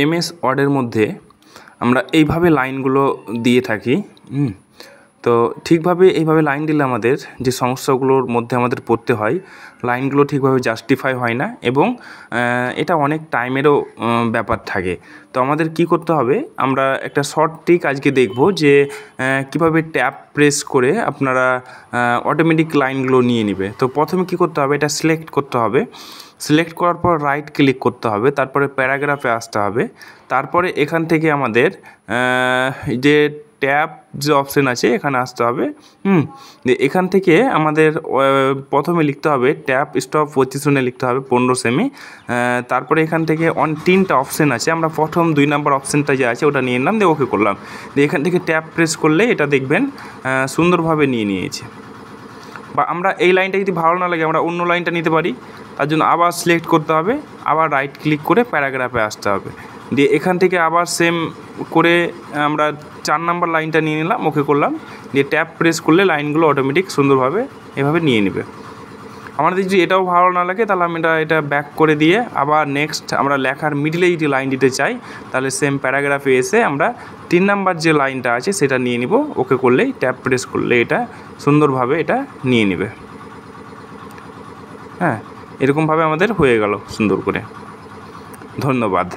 MS ওয়ার্ডের মধ্যে আমরা এইভাবে লাইনগুলো দিয়ে থাকি। তো ঠিকভাবে এইভাবে লাইন দিলে আমাদের যে সমস্যাগুলোর মধ্যে আমাদের পড়তে হয়, লাইনগুলো ঠিকভাবে জাস্টিফাই হয় না এবং এটা অনেক টাইমেরও ব্যাপার থাকে। তো আমাদের কি করতে হবে, আমরা একটা শর্ট ট্রিক আজকে দেখব যে কীভাবে ট্যাব প্রেস করে আপনারা অটোমেটিক লাইনগুলো নিয়ে নেবে। তো প্রথমে কি করতে হবে, এটা সিলেক্ট করতে হবে। সিলেক্ট করার পর রাইট ক্লিক করতে হবে, তারপরে প্যারাগ্রাফে আসতে হবে। তারপরে এখান থেকে আমাদের যে ট্যাব যে অপশান আছে এখানে আসতে হবে। এখান থেকে আমাদের প্রথমে লিখতে হবে ট্যাব স্টপ পজিশনে লিখতে হবে 15 সেমি। তারপরে এখান থেকে 3টা অপশান আছে, আমরা প্রথম 2 নম্বর অপশানটা যে আছে ওটা নিয়ে নিলাম, দিয়ে ওকে করলাম। দিয়ে এখান থেকে ট্যাব প্রেস করলে এটা দেখবেন সুন্দরভাবে নিয়ে নিয়েছে। বা আমরা এই লাইনটা যদি ভালো না লাগে আমরা অন্য লাইনটা নিতে পারি, তার জন্য আবার সিলেক্ট করতে হবে, আবার রাইট ক্লিক করে প্যারাগ্রাফে আসতে হবে। দিয়ে এখান থেকে আবার সেম করে আমরা 4 নম্বর লাইনটা নিয়ে নিলাম, ওকে করলাম। দিয়ে ট্যাব প্রেস করলে লাইনগুলো অটোমেটিক সুন্দরভাবে এভাবে নিয়ে নেবে। আমাদের যদি এটাও ভালো না লাগে তাহলে আমি এটা ব্যাক করে দিয়ে আবার নেক্সট আমরা লেখার মিডলে যদি লাইন দিতে চাই তাহলে সেম প্যারাগ্রাফে এসে আমরা 3 নম্বর যে লাইনটা আছে সেটা নিয়ে নিব, ওকে করলেই ট্যাব প্রেস করলে এটা সুন্দরভাবে এটা নিয়ে নেবে। এরকমভাবে আমাদের হয়ে গেল সুন্দর করে। ধন্যবাদ।